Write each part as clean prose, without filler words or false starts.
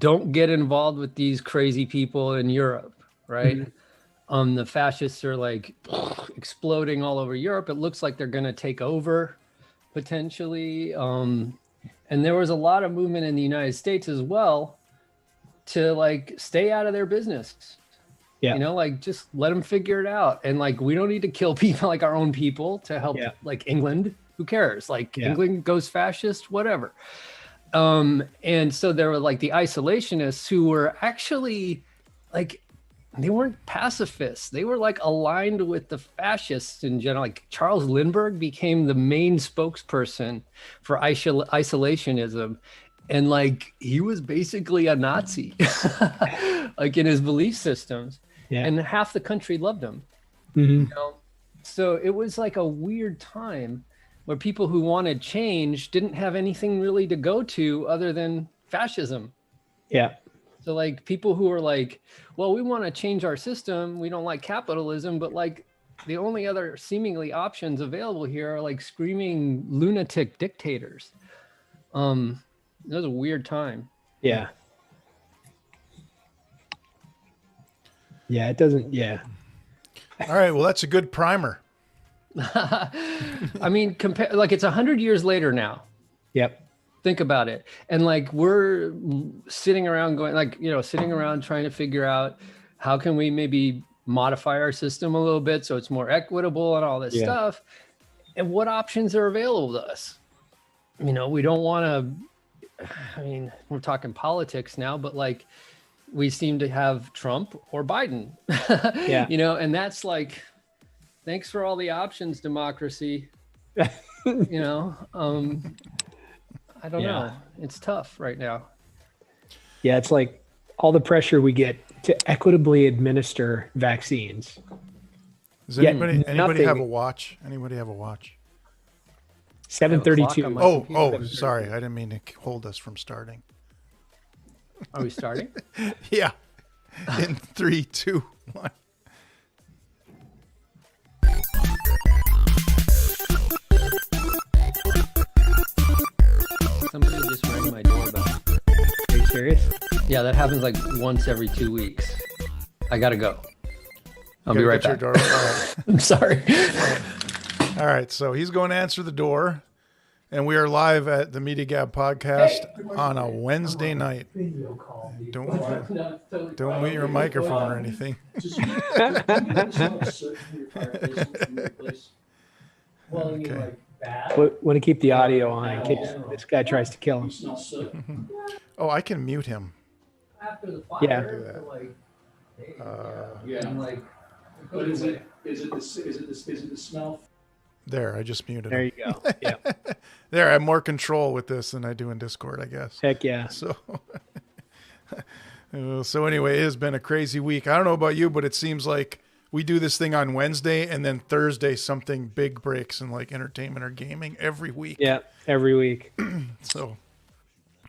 don't get involved with these crazy people in Europe, right? Mm-hmm. The fascists are like exploding all over Europe. It looks like they're going to take over potentially. And there was a lot of movement in the United States as well to like stay out of their business. Yeah. You know, like just let them figure it out. And like, we don't need to kill people like our own people to help like England. Who cares? Like England goes fascist, whatever. And so there were like the isolationists who were actually like, they weren't pacifists. They were like aligned with the fascists in general. Like Charles Lindbergh became the main spokesperson for isolationism. And like, he was basically a Nazi, like in his belief systems. Yeah. And half the country loved him. Mm-hmm. You know? So it was like a weird time where people who wanted change didn't have anything really to go to other than fascism. Yeah. So like people who are like, well, we want to change our system. We don't like capitalism, but like the only other seemingly options available here are like screaming lunatic dictators. It was a weird time. Yeah. Yeah, it doesn't. Yeah. All right. Well, that's a good primer. I mean, like it's 100 years later now. Yep. Think about it. And like, we're sitting around going like, you know, sitting around trying to figure out how can we maybe modify our system a little bit so it's more equitable and all this stuff. And what options are available to us? You know, we don't want to, I mean, we're talking politics now, but like we seem to have Trump or Biden, you know, and that's like, thanks for all the options, democracy. You know, I don't know. It's tough right now. Yeah, it's like all the pressure we get to equitably administer vaccines. Does anybody have a watch? Anybody have a watch? 7:32. Oh, sorry. I didn't mean to hold us from starting. Are we starting? Yeah. In 3, 2, 1. Somebody just rang my doorbell. Are you serious? Yeah, that happens like once every 2 weeks. I gotta go. I'll be right back. I'm sorry. All right, so he's going to answer the door, and we are live at the Media Gab Podcast on a Wednesday night. Don't mute your microphone or anything. Okay. Want to keep the audio on in case this guy tries to kill him. Oh, I can mute him. Yeah. But is it the smell? There, I just muted there him. You go. Yeah. There, I have more control with this than I do in Discord, I guess. Heck yeah. So anyway, it has been a crazy week. I don't know about you, but it seems like we do this thing on Wednesday and then Thursday something big breaks in like entertainment or gaming every week. Yeah, every week. So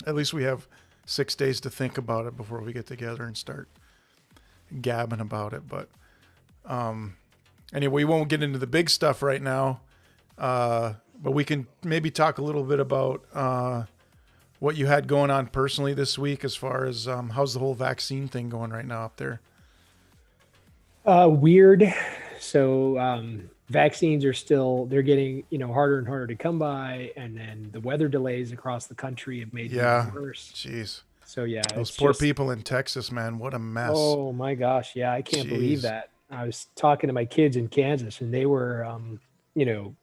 at least we have 6 days to think about it before we get together and start gabbing about it. But anyway, we won't get into the big stuff right now. But we can maybe talk a little bit about what you had going on personally this week as far as how's the whole vaccine thing going right now up there? Weird. So vaccines are still, they're getting, harder and harder to come by. And then the weather delays across the country have made it worse. Jeez. So yeah. Those poor people in Texas, man, what a mess. Oh my gosh. Yeah. I can't believe that. I was talking to my kids in Kansas and they were,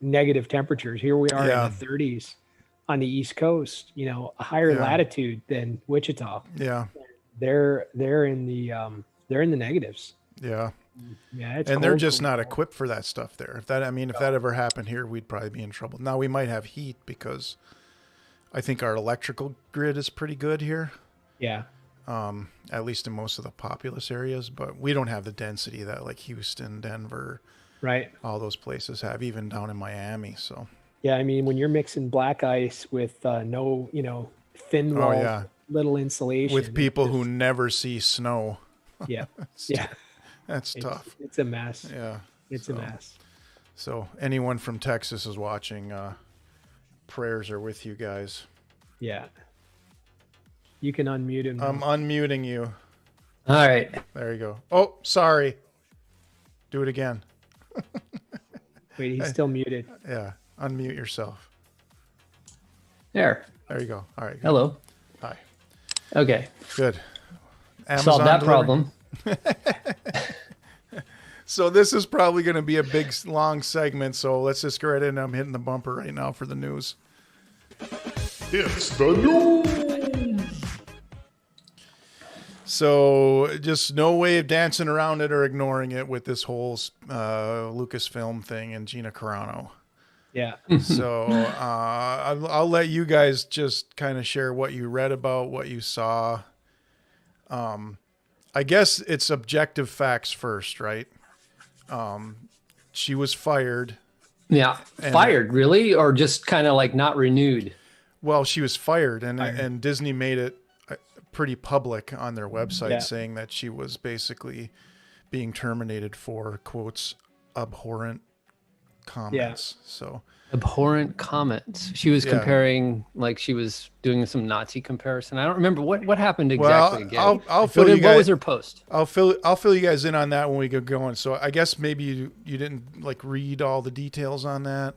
negative temperatures. Here we are in the 30s on the East Coast, a higher latitude than Wichita. Yeah. They're in the negatives. Yeah. Yeah. It's and they're just not equipped for that stuff there. If that ever happened here, we'd probably be in trouble. Now we might have heat because I think our electrical grid is pretty good here. Yeah. At least in most of the populous areas, but we don't have the density that like Houston, Denver, right, all those places have, even down in Miami. So yeah, I mean, when you're mixing black ice with no, thin wall, little insulation, with people who never see snow, that's tough. It's a mess. Yeah, it's a mess. So anyone from Texas is watching, prayers are with you guys. Yeah. You can unmute him now. I'm unmuting you. All right. There you go. Oh, sorry. Do it again. Wait, he's still muted. Yeah. Unmute yourself. There. There you go. All right. Good. Hello. Hi. Okay. Good. Solved that delivery. problem. So this is probably going to be a big, long segment. So let's just go right in. I'm hitting the bumper right now for the news. It's the news. So just no way of dancing around it or ignoring it with this whole Lucasfilm thing and Gina Carano. Yeah. So I'll let you guys just kind of share what you read about, what you saw. I guess it's objective facts first, right? She was fired. Yeah. Fired, really? Or just kind of like not renewed? Well, she was fired, and Disney made it pretty public on their website, saying that she was basically being terminated for, quotes, abhorrent comments. So abhorrent comments. She was comparing, like she was doing some Nazi comparison. I don't remember what happened exactly. Well, I'll fill you guys. What was her post? I'll fill you guys in on that when we get going. So I guess maybe you didn't like read all the details on that.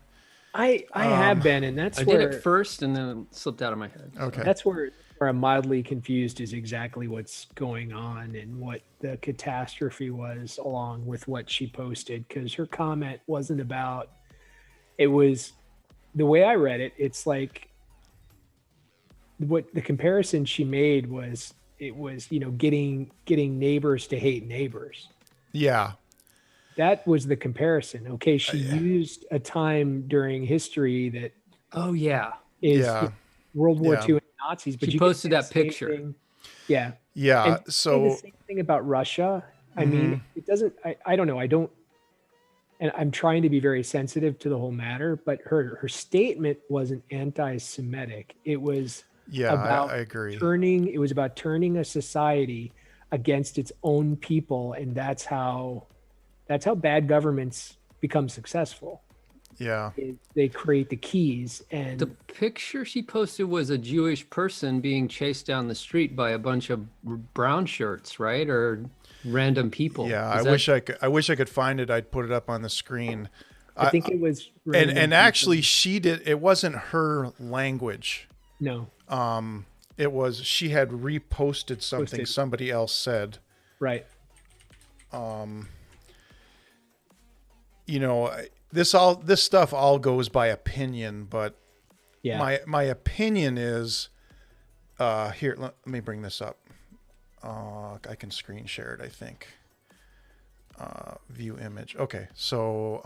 I have been, and that's I where did it first, and then it slipped out of my head. Okay, that's where I'm mildly confused is exactly what's going on and what the catastrophe was, along with what she posted, because her comment wasn't about. It was the way I read it. It's like what the comparison she made was. It was getting neighbors to hate neighbors. Yeah. That was the comparison. Okay, she used a time during history that is World War II and Nazis, but she posted that picture. Thing. Yeah. Yeah. And so the same thing about Russia. I mean, it doesn't I don't know. And I'm trying to be very sensitive to the whole matter, but her statement wasn't anti-Semitic. It was about I agree. It was about turning a society against its own people, and that's how bad governments become successful. Yeah. They create the keys. And the picture she posted was a Jewish person being chased down the street by a bunch of brown shirts, right? Or random people. Yeah. I wish I could find it. I'd put it up on the screen. I think it was. And actually it wasn't her language. No. It was, she had reposted something somebody else said. Right. This stuff all goes by opinion, but my opinion is, here, let me bring this up. I can screen share it, I think. View image. Okay. So,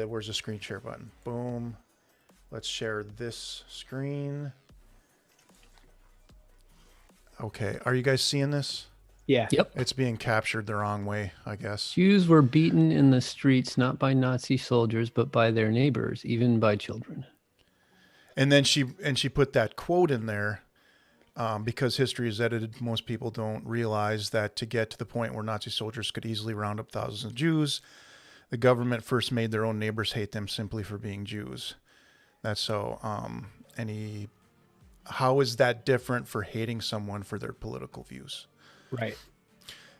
where's the screen share button? Boom. Let's share this screen. Okay. Are you guys seeing this? Yeah. Yep. It's being captured the wrong way, I guess. Jews were beaten in the streets, not by Nazi soldiers, but by their neighbors, even by children. And then she put that quote in there, because history is edited. Most people don't realize that to get to the point where Nazi soldiers could easily round up thousands of Jews, the government first made their own neighbors hate them simply for being Jews. That's so. How is that different for hating someone for their political views? Right.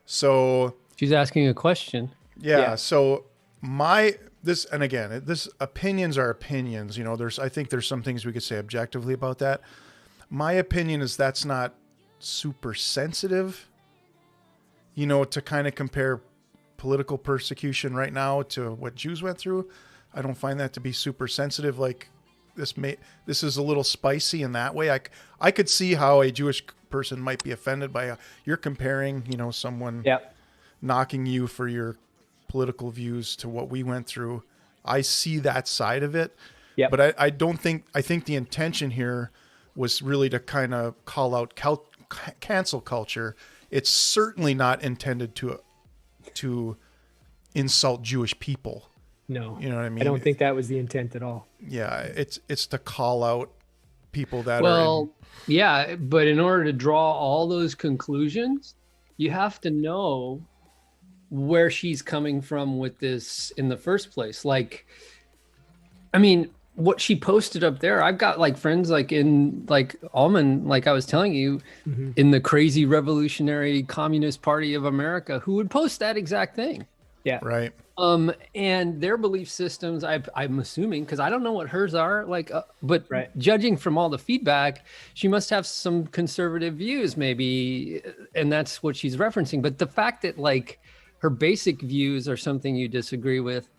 So she's asking a question. Yeah. So this opinions are opinions. I think there's some things we could say objectively about that. My opinion is that's not super sensitive, to kind of compare political persecution right now to what Jews went through. I don't find that to be super sensitive. Like this is a little spicy in that way. I could see how a Jewish person might be offended by you're comparing, someone knocking you for your political views to what we went through. I see that side of it. Yeah. But I think the intention here was really to kind of call out cancel culture. It's certainly not intended to insult Jewish people. No, you know what I mean? I don't think that was the intent at all. Yeah, it's to call out people that yeah, but in order to draw all those conclusions, you have to know where she's coming from with this in the first place. Like, I mean, what she posted up there, I've got like friends like in like Almond, like I was telling you, in the crazy revolutionary Communist Party of America, who would post that exact thing. Yeah. Right. And their belief systems, I'm assuming, because I don't know what hers are, like, but Right. judging from all the feedback, she must have some conservative views, maybe, and that's what she's referencing. But the fact that like her basic views are something you disagree with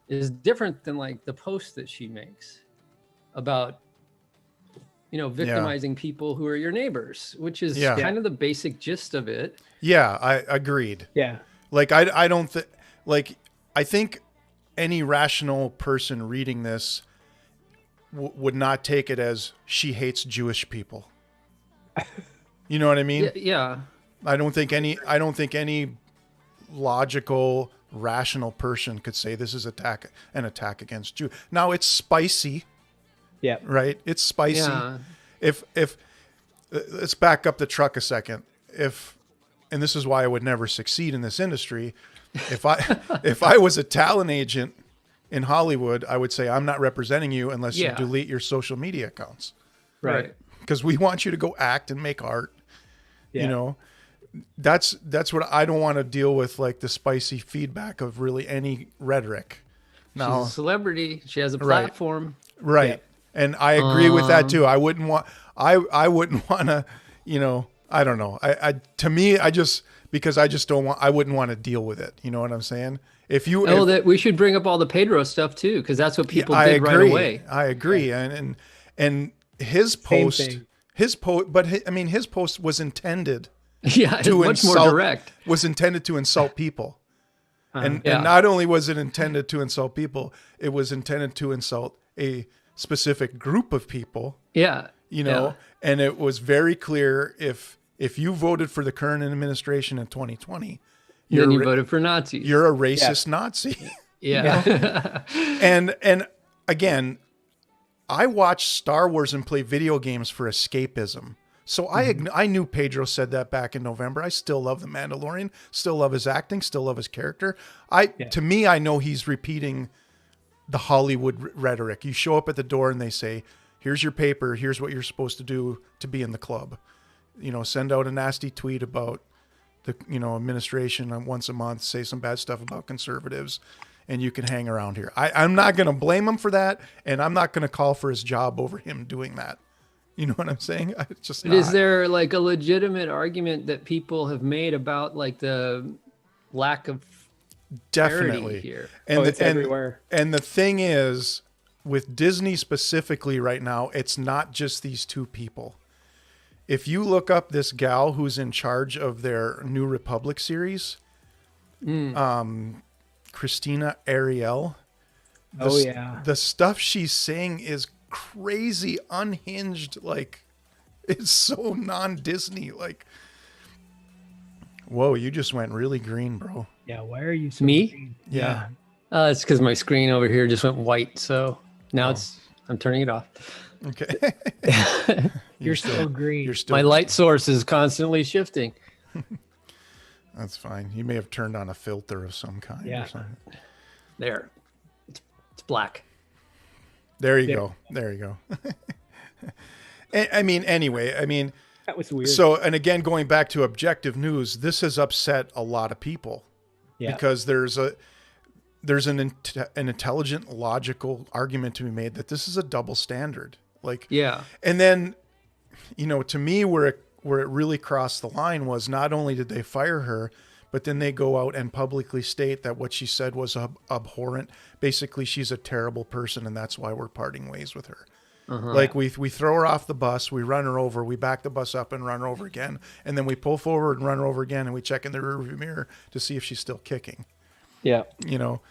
is different than like the post that she makes about, you know, victimizing people who are your neighbors, which is kind of the basic gist of it. Yeah, I agreed. Yeah. Like I don't think, like, I think any rational person reading this would not take it as she hates Jewish people. You know what I mean? Yeah. I don't think any logical, rational person could say this is an attack against Jew. Now it's spicy. Yeah. Right? It's spicy. Yeah. If let's back up the truck a second. And this is why I would never succeed in this industry. If I was a talent agent in Hollywood, I would say, I'm not representing you unless you delete your social media accounts. Right. Because we want you to go act and make art. Yeah. You know, that's what I don't want to deal with, like the spicy feedback of really any rhetoric. Now, she's a celebrity. She has a platform. Right. Yeah. And I agree with that too. I wouldn't want to, you know, I don't know. To me, because I wouldn't want to deal with it. You know what I'm saying? That we should bring up all the Pedro stuff too, because that's what people did right away. I agree. Yeah. And his post, his post was intended to much more direct. Was intended to insult people. And not only was it intended to insult people, it was intended to insult a specific group of people. Yeah. You know, and it was very clear if you voted for the current administration in 2020, then you voted for Nazis. You're a racist Nazi. Yeah. And again, I watch Star Wars and play video games for escapism. So I knew Pedro said that back in November. I still love The Mandalorian, still love his acting, still love his character. To me, I know he's repeating the Hollywood rhetoric. You show up at the door and they say, here's your paper. Here's what you're supposed to do to be in the club. You know, send out a nasty tweet about the, you know, administration once a month, say some bad stuff about conservatives, and you can hang around here. I'm not going to blame him for that. And I'm not going to call for his job over him doing that. You know what I'm saying? It's just not. Is there like a legitimate argument that people have made about like the lack of definitely here? And it's everywhere. And the thing is, with Disney specifically right now, it's not just these two people. If you look up this gal who's in charge of their New Republic series, Christina Ariel. The stuff she's saying is crazy, unhinged. Like, it's so non-Disney. Like, whoa, you just went really green, bro. Yeah, why are you so Me? green? Yeah. It's because my screen over here just went white. So now I'm turning it off. Okay. You're still green. You're still my light source is constantly shifting. That's fine. You may have turned on a filter of some kind or something. There. It's black. There you go. There you go. Anyway, that was weird. So, and again, going back to objective news, this has upset a lot of people because there's an intelligent, logical argument to be made that this is a double standard. Like, and then, you know, to me, where it really crossed the line was not only did they fire her, but then they go out and publicly state that what she said was abhorrent. Basically, she's a terrible person, and that's why we're parting ways with her. Like, we throw her off the bus, we run her over, we back the bus up and run her over again, and then we pull forward and run her over again, and we check in the rearview mirror to see if she's still kicking. Yeah. You know,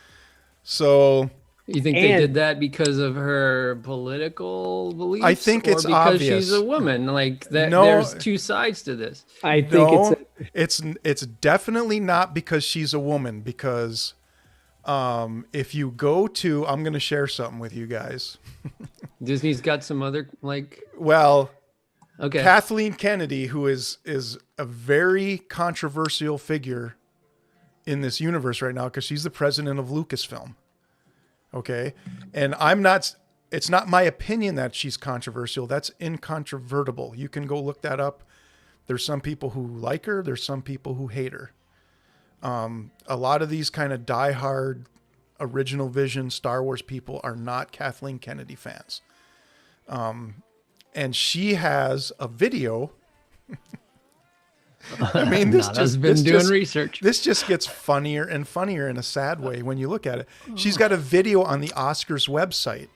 so... You think they did that because of her political beliefs? I think it's because obvious. She's a woman. Like that. No, there's two sides to this. I think it's definitely not because she's a woman. Because if you go to, I'm going to share something with you guys. Disney's got some other okay. Kathleen Kennedy, who is a very controversial figure in this universe right now, because she's the president of Lucasfilm. Okay. And I'm not, it's not my opinion that she's controversial. That's incontrovertible. You can go look that up. There's some people who like her. There's some people who hate her. A lot of these kind of diehard original vision Star Wars people are not Kathleen Kennedy fans. And she has a video. I mean, research. This just gets funnier and funnier in a sad way when you look at it. She's got a video on the Oscars website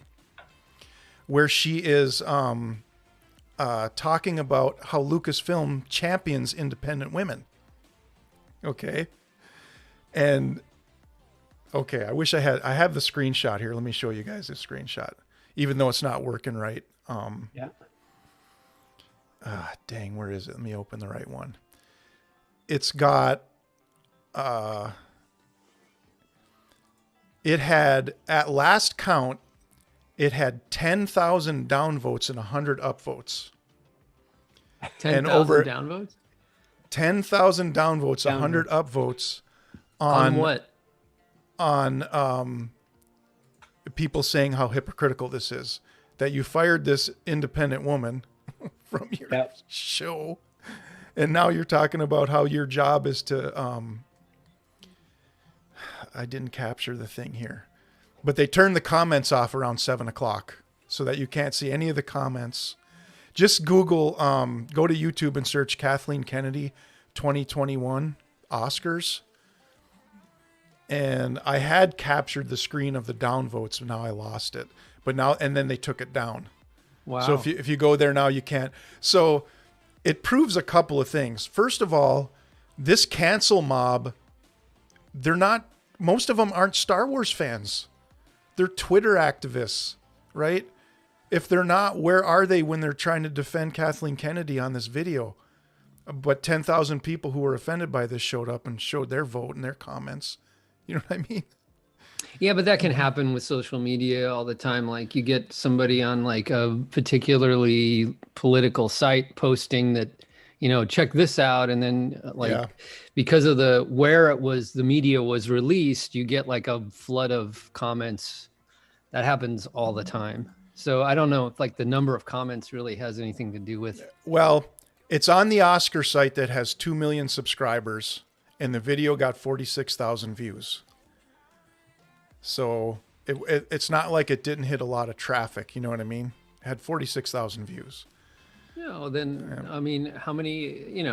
where she is talking about how Lucasfilm champions independent women. Okay. And okay, I wish I have the screenshot here. Let me show you guys this screenshot, even though it's not working right. Yeah. Dang, where is it? Let me open the right one. It's got, it had, at last count, it had 10,000 downvotes and 100 upvotes. 10,000 downvotes? 10,000 downvotes, 100 upvotes on what? On people saying how hypocritical this is. That you fired this independent woman from your show. And now you're talking about how your job is to, I didn't capture the thing here, but they turned the comments off around 7:00 so that you can't see any of the comments. Just Google, go to YouTube and search Kathleen Kennedy 2021 Oscars. And I had captured the screen of the downvotes, but now I lost it. But now, and then they took it down. Wow. So if you go there now, you can't. So it proves a couple of things. First of all, this cancel mob, most of them aren't Star Wars fans. They're Twitter activists, right? If they're not, where are they when they're trying to defend Kathleen Kennedy on this video? But 10,000 people who were offended by this showed up and showed their vote and their comments. You know what I mean? Yeah, but that can happen with social media all the time. Like you get somebody on like a particularly political site posting that, check this out. And then because of where the media was released, you get like a flood of comments. That happens all the time. So I don't know if like the number of comments really has anything to do with. Well, it's on the Oscar site that has 2 million subscribers. And the video got 46,000 views. So it's not like it didn't hit a lot of traffic. You know what I mean? It had 46,000 views. I mean, how many,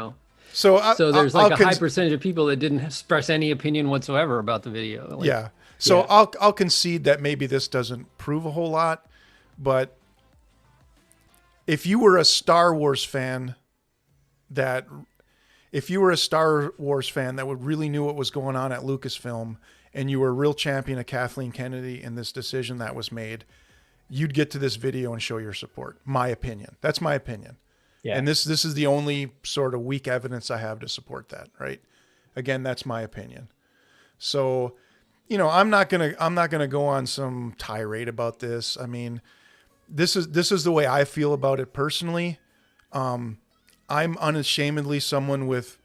So there's like a high percentage of people that didn't express any opinion whatsoever about the video. Yeah. So I'll concede that maybe this doesn't prove a whole lot. But if you were a Star Wars fan that would really knew what was going on at Lucasfilm and you were a real champion of Kathleen Kennedy in this decision that was made, you'd get to this video and show your support. My opinion. That's my opinion. Yeah. And this is the only sort of weak evidence I have to support that, right? Again, that's my opinion. So, I'm not going to go on some tirade about this. I mean, this is the way I feel about it personally. I'm unashamedly someone with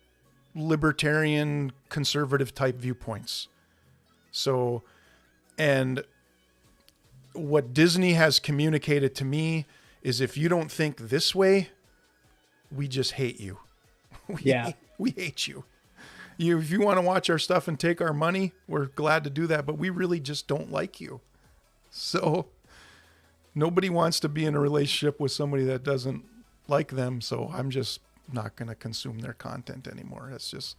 libertarian, conservative type viewpoints. So, and what Disney has communicated to me is if you don't think this way, we just hate you. We hate you. If you want to watch our stuff and take our money, we're glad to do that, but we really just don't like you. So nobody wants to be in a relationship with somebody that doesn't like them. So I'm just not going to consume their content anymore. That's just,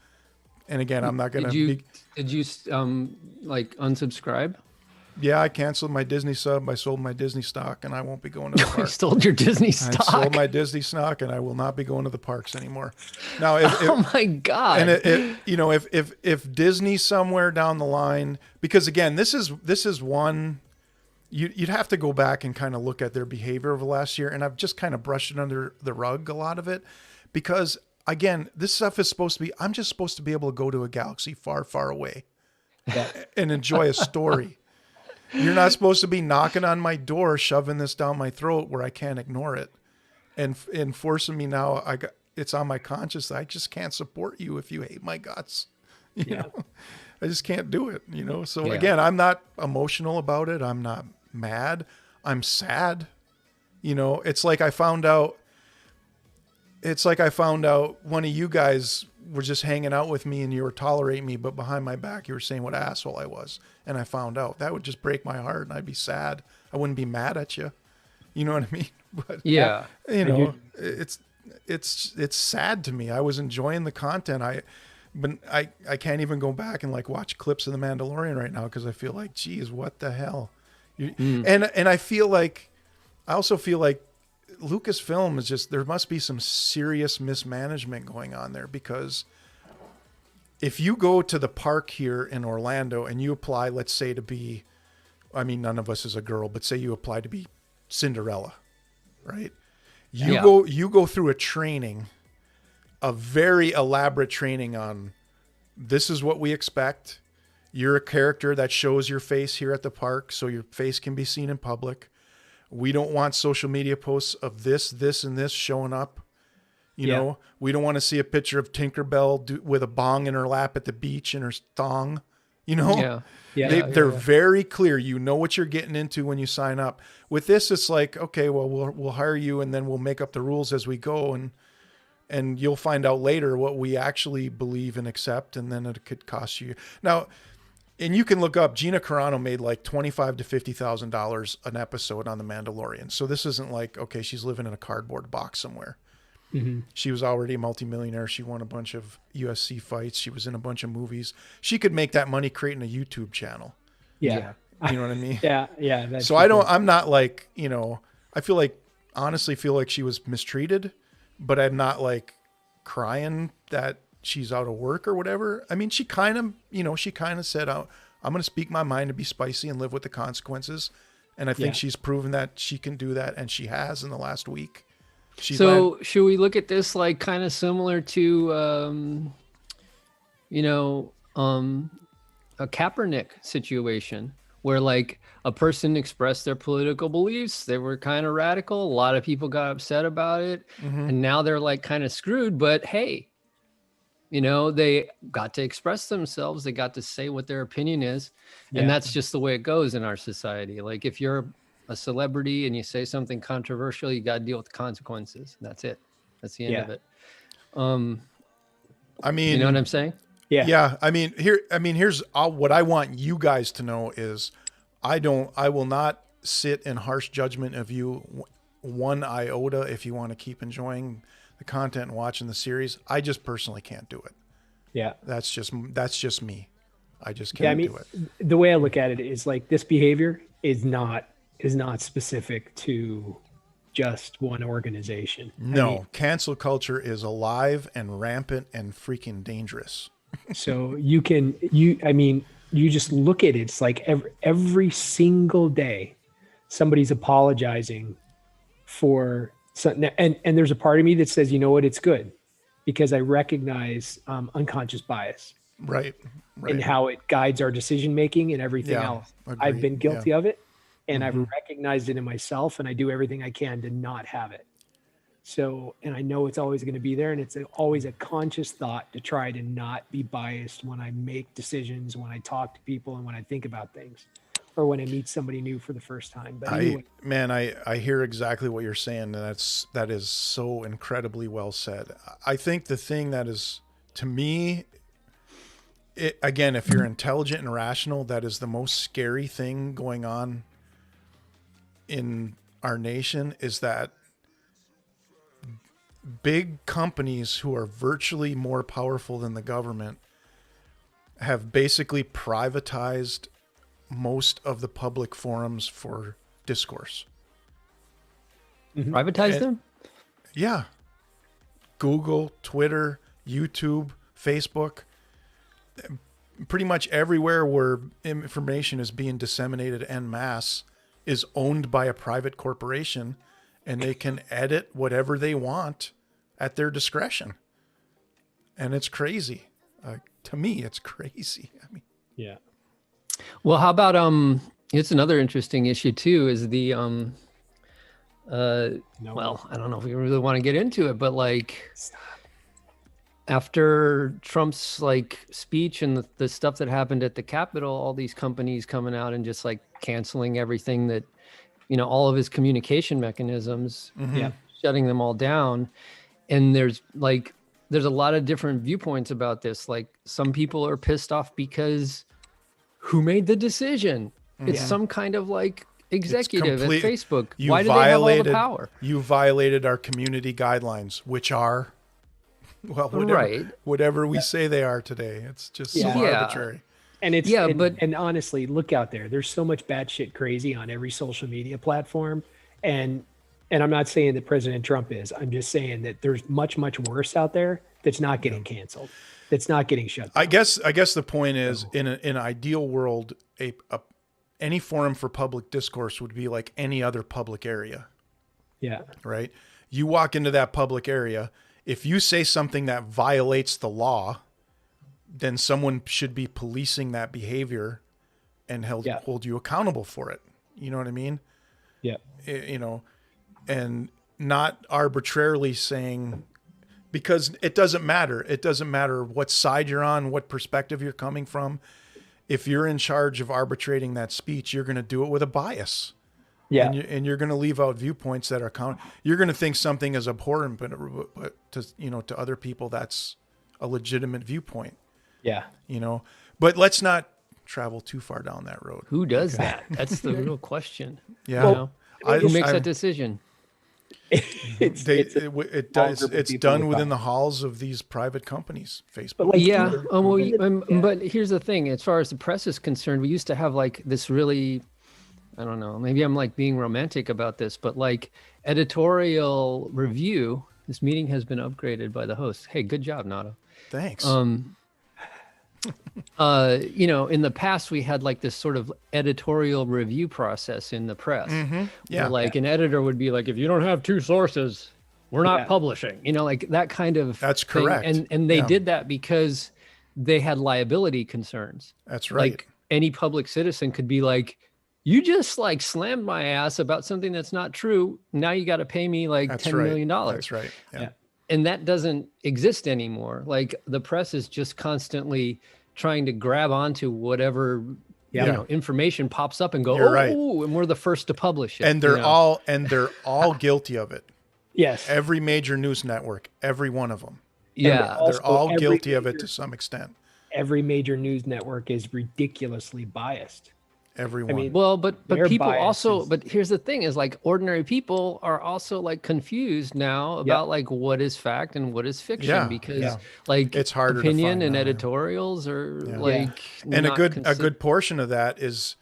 and again, I'm not going to. Did you like unsubscribe? Yeah, I canceled my Disney sub. I sold my Disney stock, and I won't be going to the park. You sold your Disney stock? I sold my Disney stock, and I will not be going to the parks anymore. Now, oh my God! And if Disney somewhere down the line, because again, this is one. You'd have to go back and kind of look at their behavior over the last year, and I've just kind of brushed it under the rug, a lot of it, because again, this stuff is supposed to be. I'm just supposed to be able to go to a galaxy far, far away, and enjoy a story. You're not supposed to be knocking on my door, shoving this down my throat where I can't ignore it, and forcing me now. It's on my conscience. I just can't support you if you hate my guts. You know? I just can't do it. So again, I'm not emotional about it. I'm not mad. I'm sad. You know, it's like I found out one of you guys were just hanging out with me and you were tolerating me, but behind my back you were saying what an asshole I was. And I found out. That would just break my heart and I'd be sad. I wouldn't be mad at you. You know what I mean? But Yeah. you know, it's sad to me. I was enjoying the content. But I can't even go back and like watch clips of The Mandalorian right now because I feel like, geez, what the hell? And I feel like, I also feel like Lucasfilm is just, there must be some serious mismanagement going on there, because if you go to the park here in Orlando and you apply, let's say to be, I mean, none of us is a girl, but say you apply to be Cinderella, right? You go through a training, a very elaborate training on, this is what we expect. You're a character that shows your face here at the park, so your face can be seen in public. We don't want social media posts of this, and this showing up. You know, we don't want to see a picture of Tinkerbell with a bong in her lap at the beach and her thong. You know, they're very clear. You know what you're getting into when you sign up. With this, it's like, okay, well, we'll hire you and then we'll make up the rules as we go, and you'll find out later what we actually believe and accept, and then it could cost you. Now, and you can look up, Gina Carano made like $25,000 to $50,000 an episode on The Mandalorian. So this isn't like, okay, she's living in a cardboard box somewhere. Mm-hmm. She was already a multimillionaire. She won a bunch of UFC fights. She was in a bunch of movies. She could make that money creating a YouTube channel. Yeah. You know what I mean? Yeah. So I'm not like, you know, I honestly feel like she was mistreated, but I'm not like crying that she's out of work or whatever. I mean, she kind of said, I'm going to speak my mind and be spicy and live with the consequences. And I think she's proven that she can do that. And she has in the last week. Should we look at this like kind of similar to, a Kaepernick situation where like a person expressed their political beliefs? They were kind of radical. A lot of people got upset about it. Mm-hmm. And now they're like kind of screwed, but hey, you know, they got to express themselves. They got to say what their opinion is. And that's just the way it goes in our society. Like if you're a celebrity and you say something controversial, you got to deal with the consequences. That's it. That's the end of it. I mean, you know what I'm saying? Yeah. I mean, here's what I want you guys to know is I will not sit in harsh judgment of you one iota if you want to keep enjoying the content and watching the series. I just personally can't do it. Yeah. That's just me. I just can't do it. The way I look at it is like this behavior is not specific to just one organization. No, cancel culture is alive and rampant and freaking dangerous. So you just look at it. It's like every single day somebody's apologizing for something. And there's a part of me that says, you know what, it's good because I recognize unconscious bias. Right. And how it guides our decision-making and everything else. Agreed. I've been guilty of it and I've recognized it in myself and I do everything I can to not have it. So, and I know it's always going to be there and it's always a conscious thought to try to not be biased when I make decisions, when I talk to people and when I think about things or when I meet somebody new for the first time. But anyway. I hear exactly what you're saying. And that is so incredibly well said. I think the thing that is, to me, again, if you're intelligent and rational, that is the most scary thing going on in our nation is that big companies who are virtually more powerful than the government have basically privatized most of the public forums for discourse. Privatize them? Yeah. Google, Twitter, YouTube, Facebook, pretty much everywhere where information is being disseminated en masse is owned by a private corporation and they can edit whatever they want at their discretion. And it's crazy. To me, it's crazy. I mean, yeah. Well, how about, it's another interesting issue too, is the, well, I don't know if we really want to get into it, but like after Trump's like speech and the stuff that happened at the Capitol, all these companies coming out and just like canceling everything that all of his communication mechanisms, Mm-hmm. shutting them all down. And there's a lot of different viewpoints about this. Like some people are pissed off because who made the decision? It's some kind of like executive at Facebook. Why do they have all the power? You violated our community guidelines, which are, well, whatever we say they are today. It's just so arbitrary. And and honestly, look out there. There's so much batshit crazy on every social media platform. And I'm not saying that President Trump is. I'm just saying that there's much, much worse out there that's not getting canceled, that's not getting shut down. I guess the point is, in an ideal world, any forum for public discourse would be like any other public area. Yeah. Right? You walk into that public area, if you say something that violates the law, then someone should be policing that behavior and hold you accountable for it. You know what I mean? Yeah. And not arbitrarily saying, because it doesn't matter. It doesn't matter what side you're on, what perspective you're coming from. If you're in charge of arbitrating that speech, you're going to do it with a bias. Yeah. And you're going to leave out viewpoints that are you're going to think something is abhorrent, but to other people, that's a legitimate viewpoint. Yeah. But let's not travel too far down that road. Who does that? That's the real question. Yeah. Who makes that decision? It's done within the halls of these private companies, Facebook. But but here's the thing: as far as the press is concerned, we used to have like this really, I don't know, maybe I'm like being romantic about this, but like editorial review. This meeting has been upgraded by the host. Hey, good job, Nato. Thanks. In the past we had like this sort of editorial review process in the press. Mm-hmm. Yeah. Where an editor would be like, if you don't have two sources, we're not publishing, like that kind of That's thing. correct. And they did that because they had liability concerns. That's right. Like any public citizen could be like, you just like slammed my ass about something that's not true. Now you got to pay me like $10 million. That's right. Yeah. And that doesn't exist anymore. Like the press is just constantly trying to grab onto whatever information pops up and go, and we're the first to publish it. And they're all guilty of it. Yes. Every major news network, every one of them. Yeah. They're all guilty of it to some extent. Every major news network is ridiculously biased. Everyone. I mean, but people also, but here's the thing is like ordinary people are also like confused now about like what is fact and what is fiction because like it's harder opinion to find and out, editorials are like, and a good portion of that is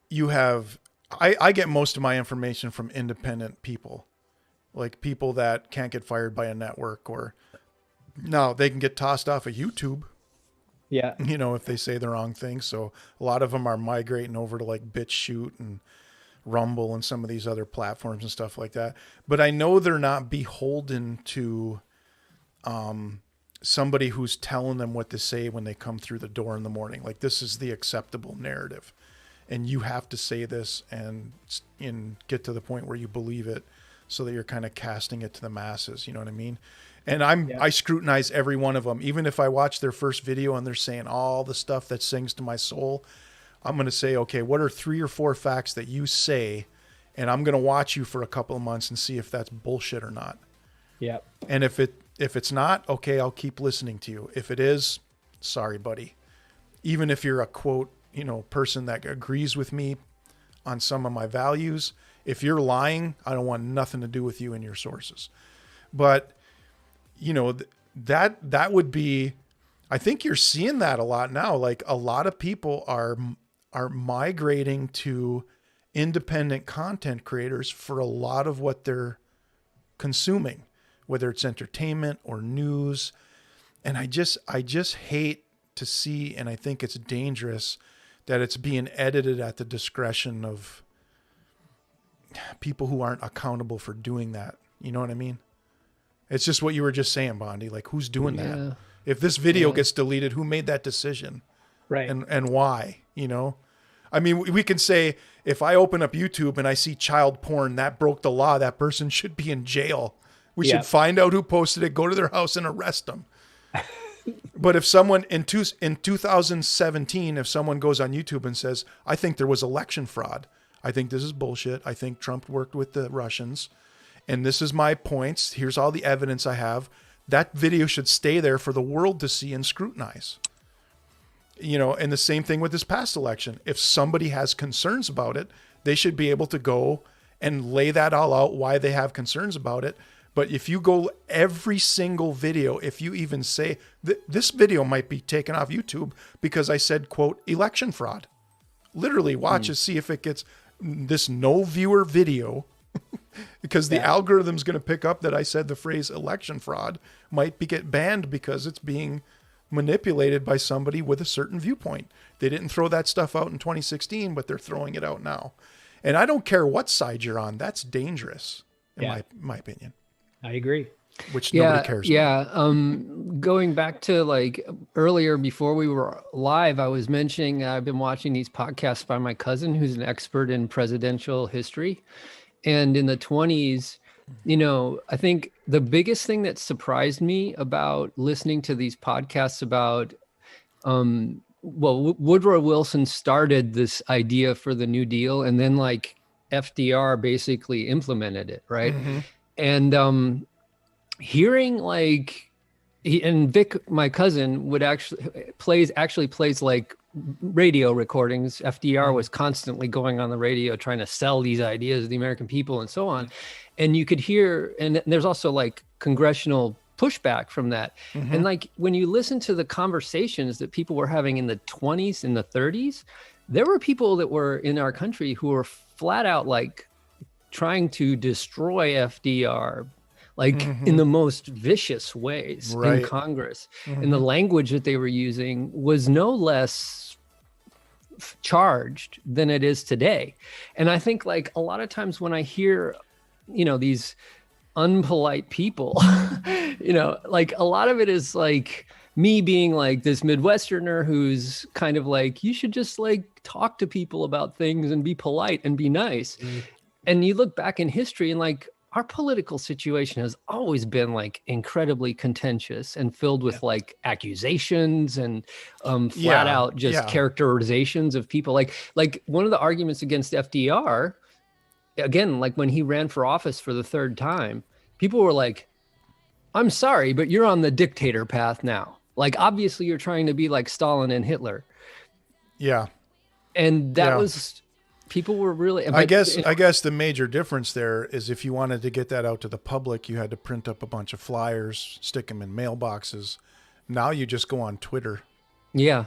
you have, I get most of my information from independent people, like people that can't get fired by a network or no, they can get tossed off of YouTube. Yeah. If they say the wrong thing. So a lot of them are migrating over to like BitChute and Rumble and some of these other platforms and stuff like that. But I know they're not beholden to somebody who's telling them what to say when they come through the door in the morning. Like this is the acceptable narrative. And you have to say this and get to the point where you believe it so that you're kind of casting it to the masses. You know what I mean? And I scrutinize every one of them. Even if I watch their first video and they're saying all the stuff that sings to my soul, I'm going to say, okay, what are 3 or 4 facts that you say? And I'm going to watch you for a couple of months and see if that's bullshit or not. Yeah. And if it's not, okay, I'll keep listening to you. If it is, sorry, buddy. Even if you're a quote, person that agrees with me on some of my values, if you're lying, I don't want nothing to do with you and your sources. But that would be, I think you're seeing that a lot now. Like a lot of people are migrating to independent content creators for a lot of what they're consuming, whether it's entertainment or news. And I just hate to see, and I think it's dangerous that it's being edited at the discretion of people who aren't accountable for doing that. You know what I mean? It's just what you were just saying, Bondi. Like, who's doing that? If this video gets deleted, who made that decision? Right. And why? I mean, we can say, if I open up YouTube and I see child porn, that broke the law. That person should be in jail. We should find out who posted it, go to their house and arrest them. But if someone in 2017, if someone goes on YouTube and says, I think there was election fraud, I think this is bullshit. I think Trump worked with the Russians. And this is my points. Here's all the evidence I have. That video should stay there for the world to see and scrutinize. And the same thing with this past election. If somebody has concerns about it, they should be able to go and lay that all out, why they have concerns about it. But if you go every single video, if you even say this video might be taken off YouTube because I said, quote, election fraud. Literally watch and see if it gets this no viewer video because the algorithm's going to pick up that I said the phrase election fraud might get banned because it's being manipulated by somebody with a certain viewpoint. They didn't throw that stuff out in 2016, but they're throwing it out now. And I don't care what side you're on. That's dangerous in my opinion. I agree. Which nobody cares about. Going back to like earlier before we were live, I was mentioning I've been watching these podcasts by my cousin who's an expert in presidential history. And in the 1920s, I think the biggest thing that surprised me about listening to these podcasts about, Woodrow Wilson started this idea for the New Deal, and then like FDR basically implemented it, right? Mm-hmm. And hearing like Vic, my cousin, would actually plays like radio recordings. FDR was constantly going on the radio trying to sell these ideas to the American people and so on. And you could hear, and there's also like congressional pushback from that. Mm-hmm. And like when you listen to the conversations that people were having in the 1920s and the 1930s, there were people that were in our country who were flat out like trying to destroy FDR, like in the most vicious ways in Congress. And the language that they were using was no less charged than it is today. And I think like a lot of times when I hear, these unpolite people, like a lot of it is like me being like this Midwesterner who's kind of like, you should just like talk to people about things and be polite and be nice. And you look back in history and like our political situation has always been like incredibly contentious and filled with like accusations and flat out just characterizations of people. Like one of the arguments against FDR, again, like when he ran for office for the third time, people were like, I'm sorry, but you're on the dictator path now. Like, obviously you're trying to be like Stalin and Hitler. Yeah. And that was, people were really, I guess the major difference there is if you wanted to get that out to the public, you had to print up a bunch of flyers, stick them in mailboxes. Now you just go on Twitter. Yeah.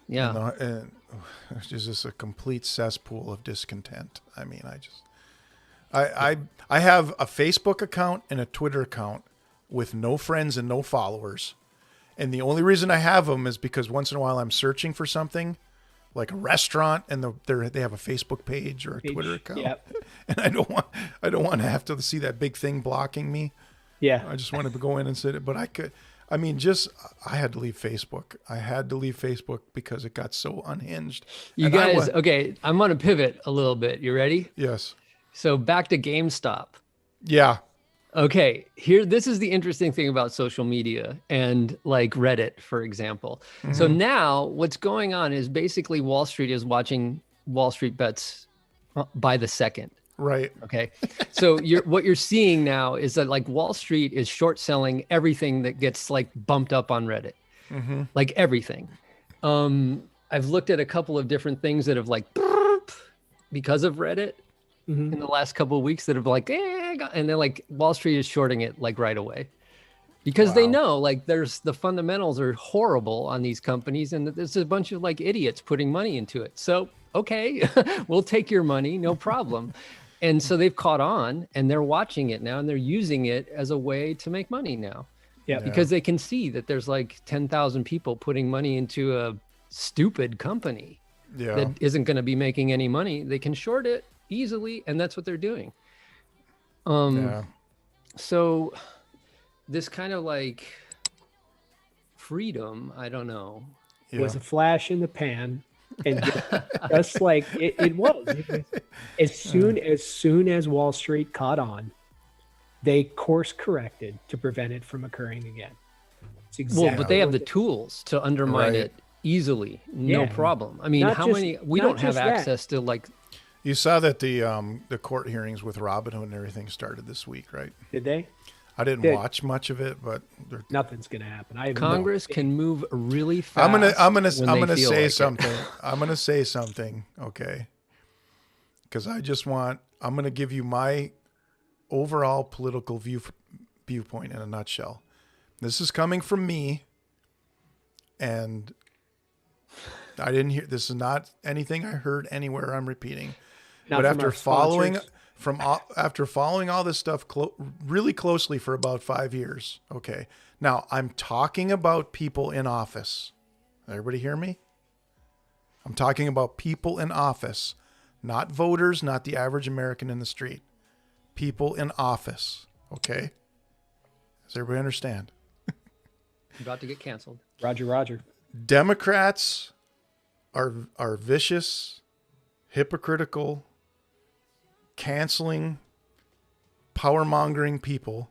Yeah. And it's just a complete cesspool of discontent. I mean, I have a Facebook account and a Twitter account with no friends and no followers. And the only reason I have them is because once in a while I'm searching for something like a restaurant and they have a Facebook page or a Twitter account. Yep. And I don't want to have to see that big thing blocking me. Yeah. I just wanted to go in and sit it, but I had to leave Facebook. I had to leave Facebook because it got so unhinged. Okay, I'm going to pivot a little bit. You ready? Yes. So back to GameStop. Yeah. Okay, this is the interesting thing about social media and like Reddit, for example. Mm-hmm. So now what's going on is basically Wall Street is watching Wall Street bets by the second. Right. Okay. So what you're seeing now is that like Wall Street is short selling everything that gets like bumped up on Reddit, like everything. I've looked at a couple of different things that have like because of Reddit in the last couple of weeks that have like, and then like Wall Street is shorting it like right away because they know like the fundamentals are horrible on these companies and there's a bunch of like idiots putting money into it. So, okay, we'll take your money, no problem. And so they've caught on and they're watching it now and they're using it as a way to make money now. Yeah. Because they can see that there's like 10,000 people putting money into a stupid company that isn't going to be making any money. They can short it easily. And that's what they're doing. So this kind of like freedom, I don't know. Was a flash in the pan. And just like it was. As soon as Wall Street caught on, they course corrected to prevent it from occurring again. But they have the tools to undermine it easily, no problem. I mean, we don't have access to like You saw that the court hearings with Robinhood and everything started this week, right? Did they? I didn't watch much of it, but nothing's going to happen. Congress can move really fast. I'm gonna say something. I'm gonna say something, okay? Because I'm gonna give you my overall political viewpoint in a nutshell. This is coming from me, and I didn't hear. This is not anything I heard anywhere. I'm repeating, but after following all this stuff really closely for about 5 years, okay. Now I'm talking about people in office. Everybody hear me? I'm talking about people in office, not voters, not the average American in the street. People in office, okay? Does everybody understand? About to get canceled. Roger. Democrats are vicious, hypocritical, canceling, power-mongering people.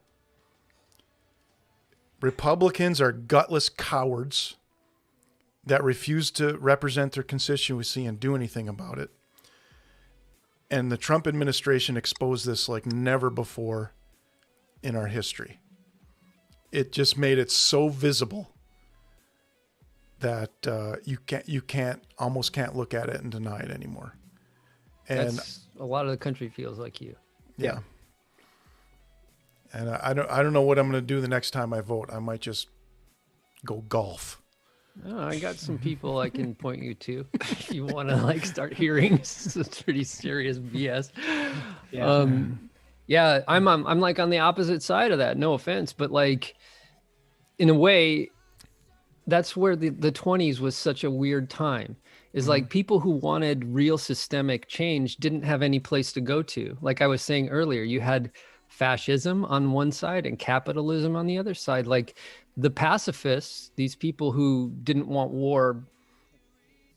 Republicans are gutless cowards that refuse to represent their constituency and do anything about it. And the Trump administration exposed this like never before in our history. It just made it so visible that you almost can't look at it and deny it anymore. And that's, a lot of the country feels like you. Yeah. And I don't know what I'm going to do the next time I vote. I might just go golf. Oh, I got some people I can point you to if you want to like start hearing some pretty serious BS. Yeah. I'm like on the opposite side of that. No offense, but like in a way, that's where the 20s was such a weird time. Is like people who wanted real systemic change didn't have any place to go to. Like I was saying earlier, you had fascism on one side and capitalism on the other side. Like the pacifists, these people who didn't want war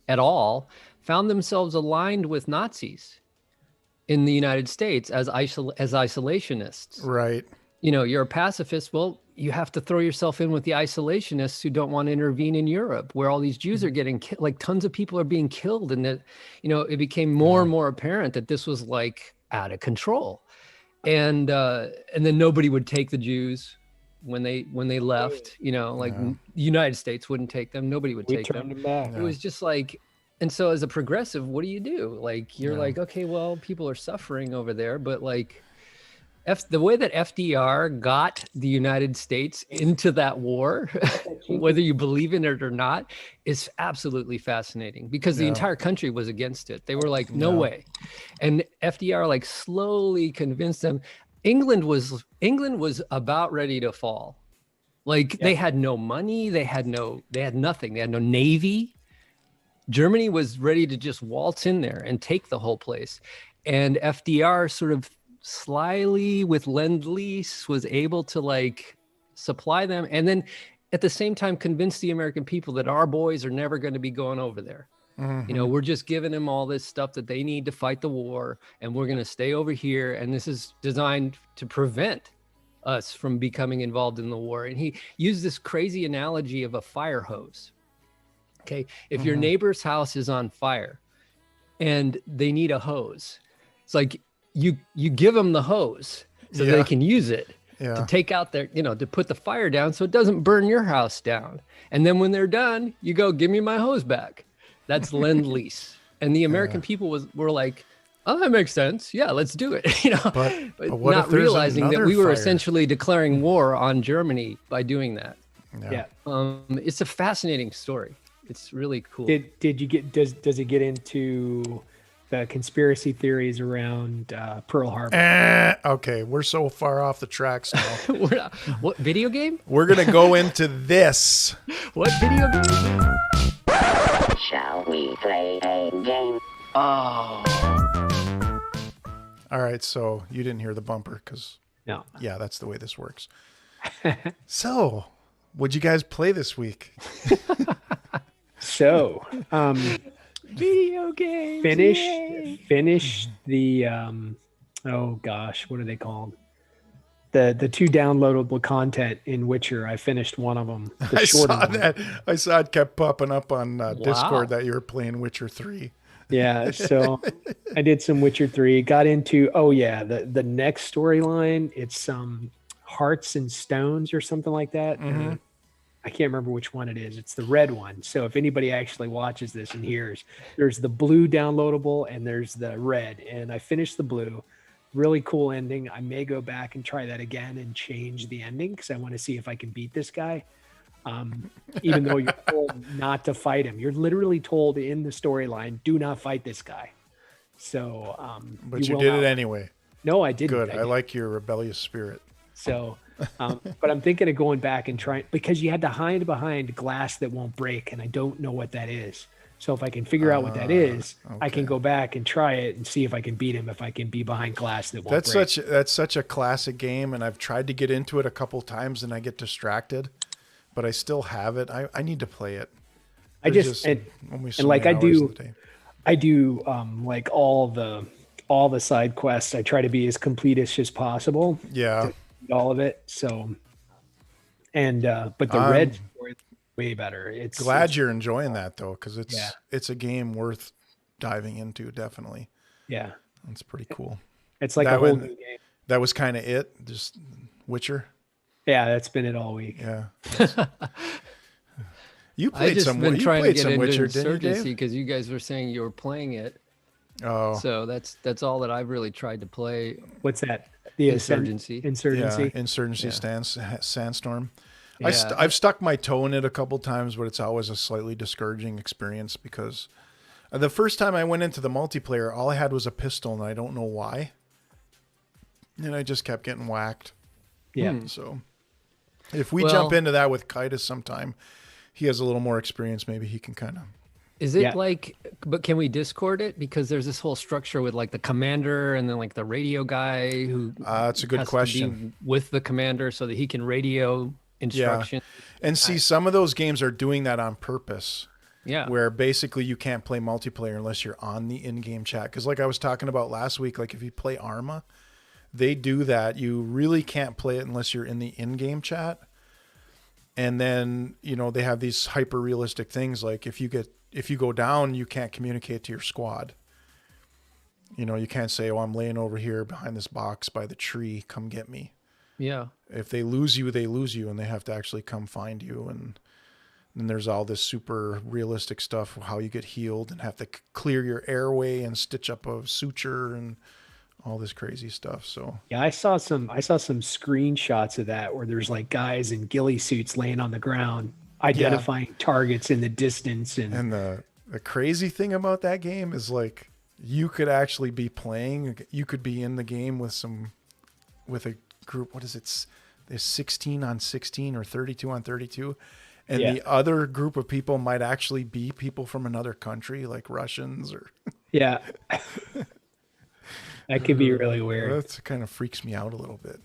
at all, found themselves aligned with Nazis in the United States as isolationists. Right. You know, you're a pacifist. Well, you have to throw yourself in with the isolationists who don't want to intervene in Europe, where all these Jews are getting like tons of people are being killed. And that, you know, it became more and more apparent that this was like out of control. And then nobody would take the Jews when they left, you know, like the United States wouldn't take them. Nobody would take them. It was just like, and so as a progressive, what do? Like, you're like, okay, well, people are suffering over there, but like, the way that FDR got the United States into that war, whether you believe in it or not, is absolutely fascinating because the entire country was against it. They were like, no way. And FDR like slowly convinced them. England was about ready to fall. Like they had no money. They had nothing. They had no navy. Germany was ready to just waltz in there and take the whole place. And FDR sort of slyly with Lend-Lease was able to like supply them, and then at the same time convince the American people that our boys are never going to be going over there. You know, we're just giving them all this stuff that they need to fight the war, and we're going to stay over here, and this is designed to prevent us from becoming involved in the war. And he used this crazy analogy of a fire hose. Okay, if your neighbor's house is on fire and they need a hose, it's like you give them the hose so they can use it to take out their, you know, to put the fire down so it doesn't burn your house down. And then when they're done, you go, give me my hose back. That's Lend-Lease. And the American people were like, oh, that makes sense. Yeah, let's do it. You know, but not realizing that we were essentially declaring war on Germany by doing that. It's a fascinating story. It's really cool. Did you get, does it get into the conspiracy theories around Pearl Harbor? Okay, we're so far off the tracks now. What video game? We're gonna go into this. What video game? Shall we play a game? Oh. All right, so you didn't hear the bumper because yeah, that's the way this works. So, what'd you guys play this week? So, video games. Finished the oh gosh, what are they called? The two downloadable content in Witcher. I finished one of them. I saw that. I saw it kept popping up on Discord that you were playing Witcher 3. Yeah, so I did some Witcher 3, got into the next storyline. It's Hearts and Stones or something like that. Mm-hmm. I can't remember which one it is. It's the red one. So if anybody actually watches this and hears, there's the blue downloadable and there's the red. And I finished the blue. Really cool ending. I may go back and try that again and change the ending because I want to see if I can beat this guy. Even though you're told not to fight him, you're literally told in the storyline, do not fight this guy. So, but you did it anyway. No, I didn't. Good. I like your rebellious spirit. So, but I'm thinking of going back and trying because you had to hide behind glass that won't break, and I don't know what that is. So if I can figure out what that is, okay. I can go back and try it and see if I can beat him. If I can be behind glass that won't break. That's such a classic game, and I've tried to get into it a couple times, and I get distracted. But I still have it. I need to play it. I just like I do like all the side quests. I try to be as complete as possible. Yeah. All of it. So, and but the red story is way better. It's you're enjoying that though, because it's a game worth diving into. Definitely. Yeah. It's pretty cool. It's like a whole new game. That was kind of it. Just Witcher. Yeah, that's been it all week. Yeah. You played some Witcher, didn't you, because you guys were saying you were playing it. Oh. So that's all that I've really tried to play. What's that? The Insurgency. Insurgency. Yeah, Insurgency Sandstorm. Yeah. I've stuck my toe in it a couple times, but it's always a slightly discouraging experience because the first time I went into the multiplayer, all I had was a pistol, and I don't know why. And I just kept getting whacked. Yeah. So if we jump into that with Kitus sometime, he has a little more experience. Maybe he can kind of. Is it but can we Discord it? Because there's this whole structure with like the commander and then like the radio guy who. That's a good question. With the commander so that he can radio instructions. Yeah. And see, some of those games are doing that on purpose. Yeah. Where basically you can't play multiplayer unless you're on the in-game chat. Because like I was talking about last week, like if you play Arma, they do that. You really can't play it unless you're in the in-game chat. And then, they have these hyper realistic things. Like if you go down, you can't communicate to your squad. You can't say, oh, I'm laying over here behind this box by the tree. Come get me. Yeah. If they lose you, they lose you and they have to actually come find you. And then there's all this super realistic stuff, how you get healed and have to clear your airway and stitch up a suture and all this crazy stuff. So yeah, I saw some screenshots of that where there's like guys in ghillie suits laying on the ground, identifying targets in the distance. And the crazy thing about that game is like, you could actually be you could be in the game with a group. What is it? There's 16 on 16 or 32 on 32. And the other group of people might actually be people from another country, like Russians or. Yeah. That could be really weird. That kind of freaks me out a little bit.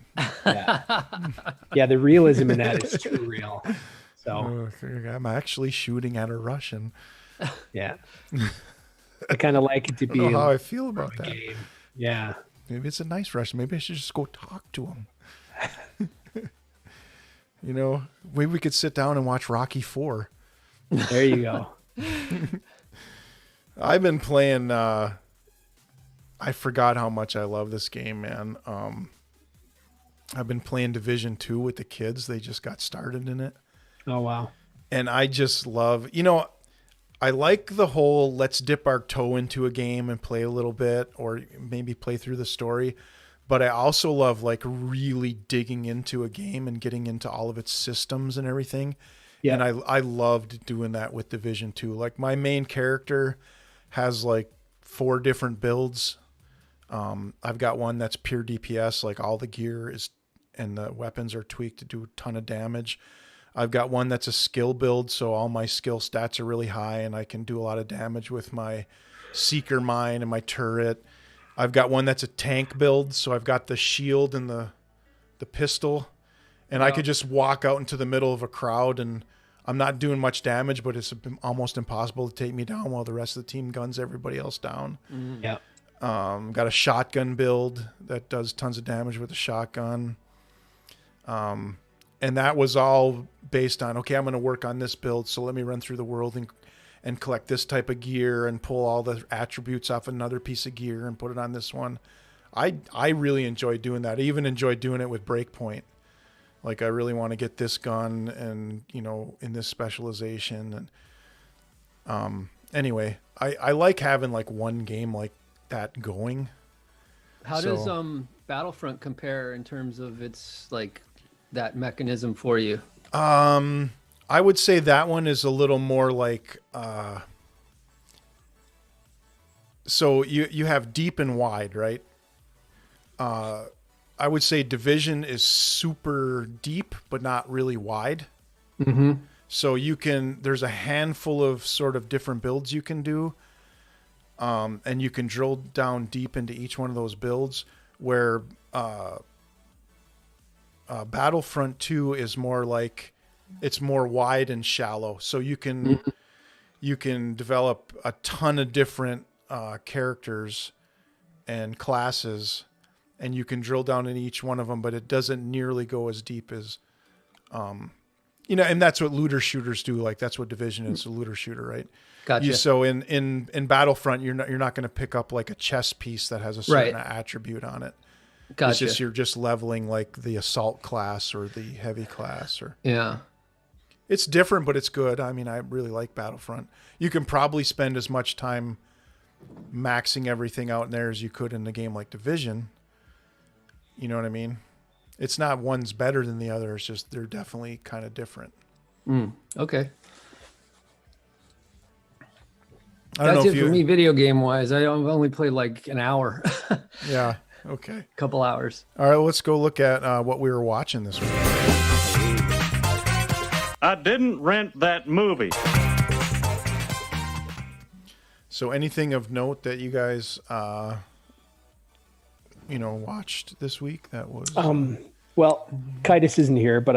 Yeah, the realism in that is too real. So I'm actually shooting at a Russian. Yeah. I kind of like it to be. I don't know how I feel about that. Game. Yeah. Maybe it's a nice Russian. Maybe I should just go talk to him. Maybe we could sit down and watch Rocky IV. There you go. I've been playing. I forgot how much I love this game, man. I've been playing Division 2 with the kids. They just got started in it. Oh, wow. And I just love, I like the whole let's dip our toe into a game and play a little bit or maybe play through the story. But I also love like really digging into a game and getting into all of its systems and everything. Yeah. And I loved doing that with Division 2. Like my main character has like 4 different builds. I've got one that's pure DPS, like all the gear and the weapons are tweaked to do a ton of damage. I've got one that's a skill build, so all my skill stats are really high and I can do a lot of damage with my Seeker Mine and my turret. I've got one that's a tank build, so I've got the shield and the pistol, and I could just walk out into the middle of a crowd and I'm not doing much damage, but it's almost impossible to take me down while the rest of the team guns everybody else down. Mm-hmm. Yeah. Got a shotgun build that does tons of damage with a shotgun. And that was all based on, okay, I'm going to work on this build. So let me run through the world and collect this type of gear and pull all the attributes off another piece of gear and put it on this one. I really enjoy doing that. I even enjoy doing it with Breakpoint. Like I really want to get this gun and, you know, in this specialization. And anyway, I like having like one game like that going. How does Battlefront compare in terms of its like that mechanism for you? I would say that one is a little more like so you have deep and wide, right? I would say Division is super deep, but not really wide. Mm-hmm. So there's a handful of sort of different builds you can do. And you can drill down deep into each one of those builds, where Battlefront 2 is more like, it's more wide and shallow. So you can develop a ton of different characters and classes, and you can drill down in each one of them, but it doesn't nearly go as deep as, you know, and that's what looter shooters do. Like that's what Division is, a looter shooter, right? Gotcha. So in Battlefront, you're not going to pick up like a chess piece that has a certain attribute on it. Gotcha. It's just, you're just leveling like the assault class or the heavy class, or it's different, but it's good. I mean, I really like Battlefront. You can probably spend as much time maxing everything out in there as you could in a game like Division. You know what I mean? It's not one's better than the other. It's just they're definitely kind of different. Okay. That's it for me, video game wise. I've only played like an hour. Yeah. Okay. Couple hours. All right. Let's go look at what we were watching this week. I didn't rent that movie. So anything of note that you guys, watched this week that was... Well, Kitus isn't here, but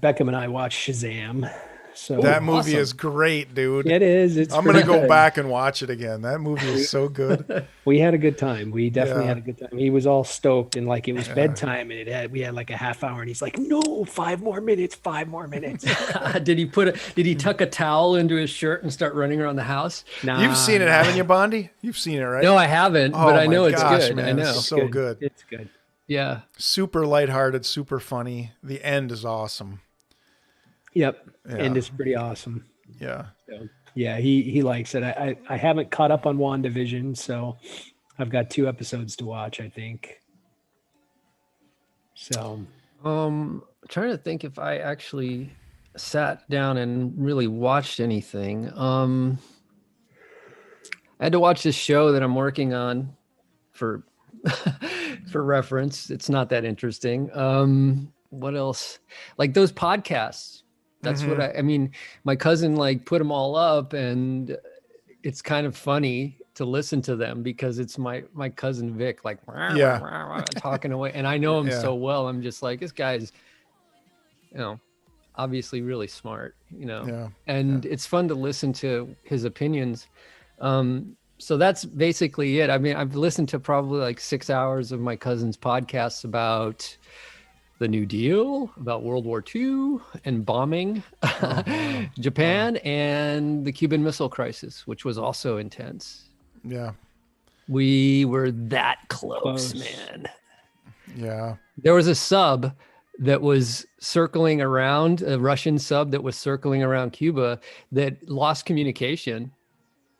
Beckham and I watched Shazam. So that movie is great, dude. It is. I'm going to go back and watch it again. That movie is so good. We had a good time. We definitely had a good time. He was all stoked, and like it was bedtime, and we had like a half hour, and he's like, "No, 5 more minutes, 5 more minutes." Did he tuck a towel into his shirt and start running around the house? Nah, You've seen it, haven't you, Bondy? You've seen it, right? No, I haven't, but I know it's good. Man, I know. it's so good. It's good. Yeah. Super lighthearted, super funny. The end is awesome. Yep. Yeah. And it's pretty awesome. Yeah. So, yeah, he likes it. I haven't caught up on WandaVision, so I've got 2 episodes to watch, I think. So trying to think if I actually sat down and really watched anything. I had to watch this show that I'm working on for for reference. It's not that interesting. What else? Like those podcasts. That's what I mean, my cousin like put them all up, and it's kind of funny to listen to them because it's my cousin Vic, like talking away. And I know him so well. I'm just like, this guy's, obviously really smart, and it's fun to listen to his opinions. So that's basically it. I mean, I've listened to probably like 6 hours of my cousin's podcasts about the New Deal, about World War II and bombing Japan and the Cuban Missile Crisis, which was also intense. Yeah. We were that close, man. Yeah. There was a sub that was circling around, a Russian sub that was circling around Cuba that lost communication.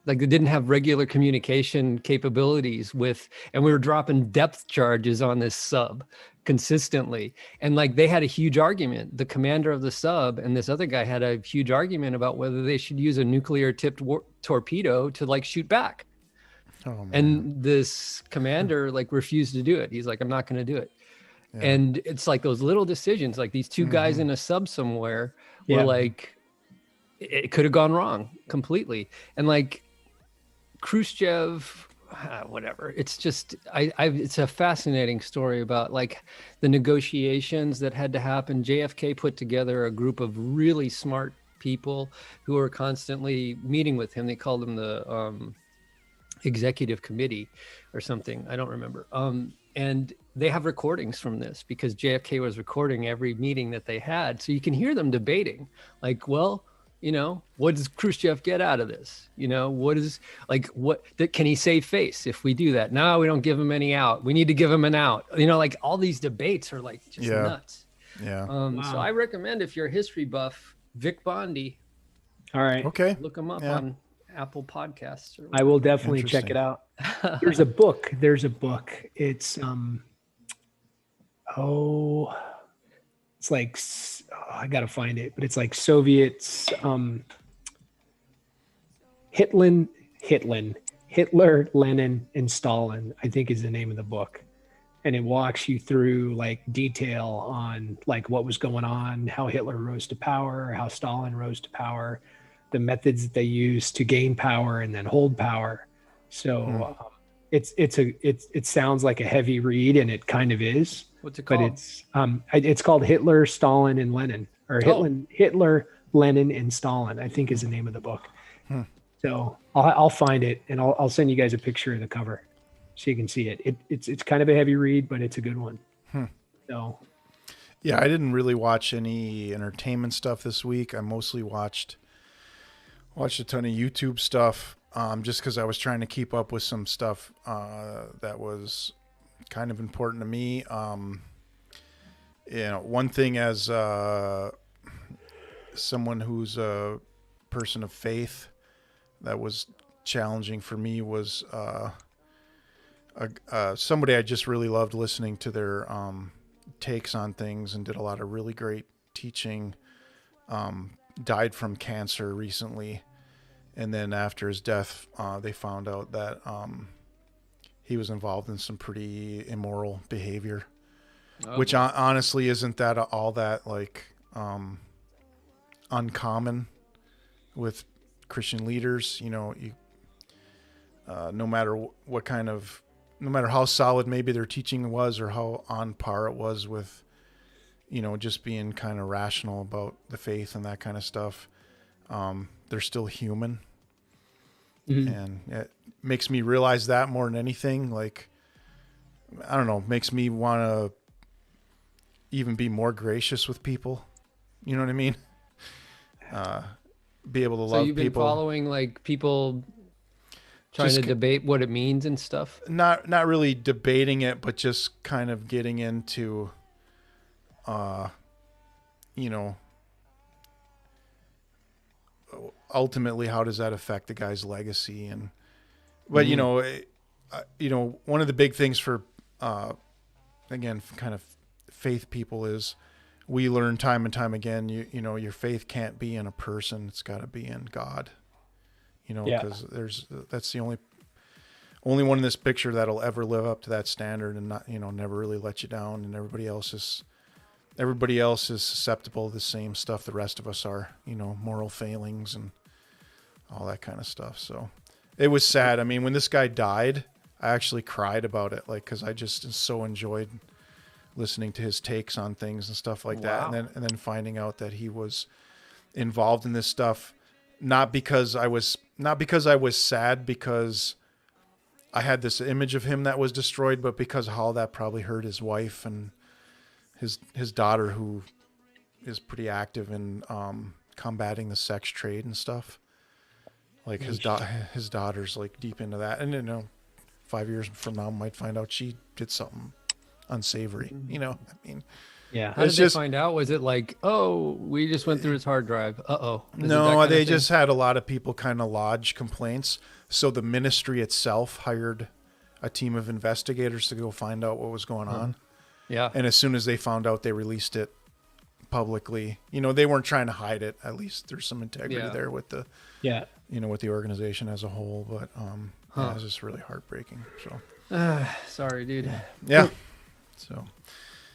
Like they didn't have regular communication capabilities and we were dropping depth charges on this sub consistently. And like they had a huge argument. The commander of the sub and this other guy had a huge argument about whether they should use a nuclear tipped torpedo to like shoot back. Oh, man. And this commander like refused to do it. He's like, I'm not going to do it. Yeah. And it's like those little decisions, like these 2 guys in a sub somewhere were like, it could have gone wrong completely. And like Khrushchev, whatever. It's just, it's a fascinating story about like the negotiations that had to happen. JFK put together a group of really smart people who were constantly meeting with him. They called him the executive committee or something. I don't remember. And they have recordings from this because JFK was recording every meeting that they had. So you can hear them debating like, well, You know, what does Khrushchev get out of this? You know, can he save face if we do that? No, we don't give him any out. We need to give him an out. You know, like all these debates are like just nuts. Yeah. So I recommend, if you're a history buff, Vic Bondi. All right. Okay. Look him up on Apple Podcasts. I will definitely check it out. There's a book. It's it's like, I gotta find it, but it's like Soviets, Hitler, Lenin, and Stalin, I think is the name of the book. And it walks you through like detail on like what was going on, how Hitler rose to power, how Stalin rose to power, the methods that they used to gain power and then hold power. So it sounds like a heavy read, and it kind of is. What's it called? But it's called Hitler, Stalin, and Lenin, or Hitler, Lenin, and Stalin, I think is the name of the book. So I'll find it, and I'll send you guys a picture of the cover so you can see it. It's kind of a heavy read, but it's a good one. So yeah, I didn't really watch any entertainment stuff this week. I mostly watched a ton of YouTube stuff, just because I was trying to keep up with some stuff that was kind of important to me. One thing as someone who's a person of faith, that was challenging for me was somebody I just really loved listening to their takes on things, and did a lot of really great teaching. Died from cancer recently, and then after his death, they found out that he was involved in some pretty immoral behavior, which honestly isn't that all that like uncommon with Christian leaders. You know, no matter how solid maybe their teaching was, or how on par it was with, just being kind of rational about the faith and that kind of stuff, they're still human. And it makes me realize that more than anything. Like, I don't know, makes me want to even be more gracious with people. You know what I mean? Be able to love people. So you've been following like people trying to debate what it means and stuff? Not really debating it, but just kind of getting into, ultimately, how does that affect the guy's legacy? And, but one of the big things for, again, kind of faith people is, we learn time and time again, your faith can't be in a person. It's got to be in God, because that's the only one in this picture that'll ever live up to that standard, and not, never really let you down. And everybody else is susceptible to the same stuff the rest of us are, moral failings and all that kind of stuff. So it was sad. I mean, when this guy died, I actually cried about it, like, cause I just so enjoyed listening to his takes on things and stuff like that. And then finding out that he was involved in this stuff, not because I was sad because I had this image of him that was destroyed, but because how that probably hurt his wife and his daughter, who is pretty active in combating the sex trade and stuff. Like his daughter's like deep into that, and 5 years from now might find out she did something unsavory. I mean, yeah. How did they find out? Was it like, oh, we just went through his hard drive? No, they just had a lot of people kind of lodge complaints. So the ministry itself hired a team of investigators to go find out what was going on. Yeah. And as soon as they found out, they released it publicly. They weren't trying to hide it. At least there's some integrity there with the, with the organization as a whole. But it was just really heartbreaking. So sorry, dude. Yeah. So.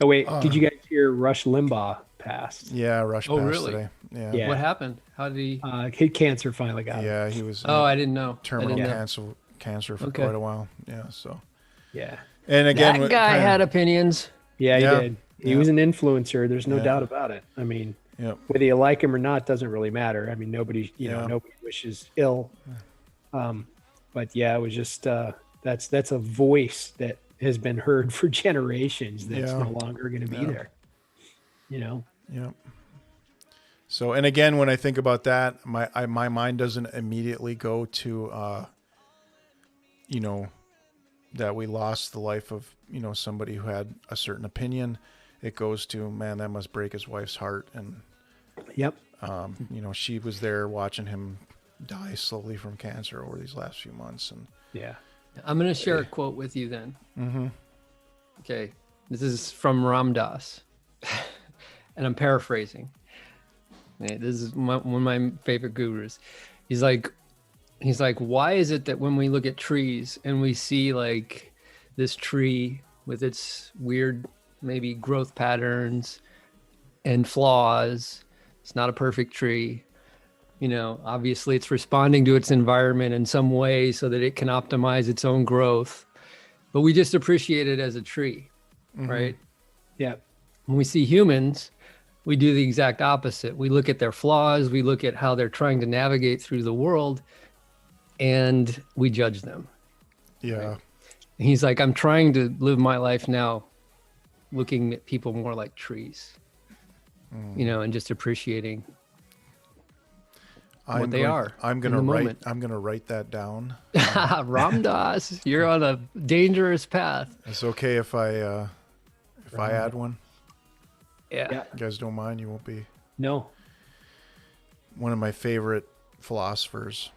Oh wait, did you guys hear Rush Limbaugh passed? Yeah, Rush passed really? today. Yeah. What happened? How did he? His cancer finally got him. Yeah, he was. I didn't know. Terminal cancer for quite a while. Yeah. So. Yeah. And again, that guy had opinions. Yeah, he did. He was an influencer. There's no doubt about it. I mean, whether you like him or not doesn't really matter. I mean, nobody wishes ill. But yeah, it was just that's a voice that has been heard for generations that's no longer going to be there. Yep. So, and again, when I think about that, my mind doesn't immediately go to, you know, that we lost the life of, you know, somebody who had a certain opinion. It goes to, man, that must break his wife's heart. And, Yep. you know, she was there watching him die slowly from cancer over these last few months. And Yeah. I'm going to share a quote with you then. mm-hmm. Okay. This is from Ram Dass. And I'm paraphrasing. This is one of my favorite gurus. He's like, why is it that when we look at trees and we see like this tree with its weird, maybe growth patterns and flaws, it's not a perfect tree. You know, obviously it's responding to its environment in some way so that it can optimize its own growth. But we just appreciate it as a tree, right? Yeah. When we see humans, we do the exact opposite. We look at their flaws, we look at how they're trying to navigate through the world, and we judge them. Yeah. Right? And he's like, I'm trying to live my life now looking at people more like trees, you know, and just appreciating what they are. I'm gonna write that down. Ram Dass, you're on a dangerous path. It's okay if I add one. Yeah. You guys don't mind? You won't be. No. One of my favorite philosophers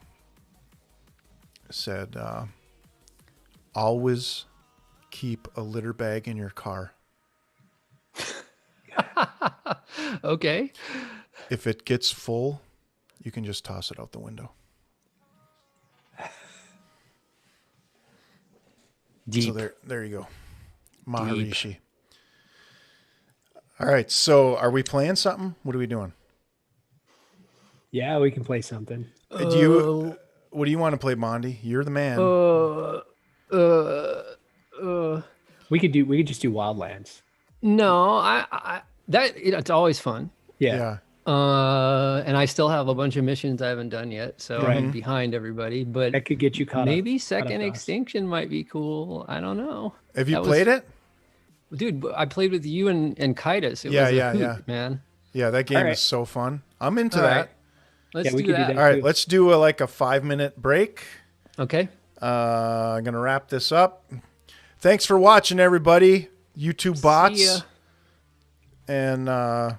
said, always keep a litter bag in your car. Okay. If it gets full, you can just toss it out the window. Deep. So there you go. Maharishi. Deep. All right. So are we playing something? What are we doing? Yeah, we can play something. What do you want to play, Mondi? You're the man. We could just do Wildlands. No, it's always fun. Yeah. And I still have a bunch of missions I haven't done yet, so I'm behind everybody. But that could get you caught maybe up. Second Extinction might be cool. I don't know. Have you played it? Dude, I played with you and Kitus. It was a hoot, man. Yeah, that game is so fun. I'm into that. Right. Let's do that. All right, let's do a 5-minute break. Okay. I'm going to wrap this up. Thanks for watching, everybody. YouTube bots. See ya. And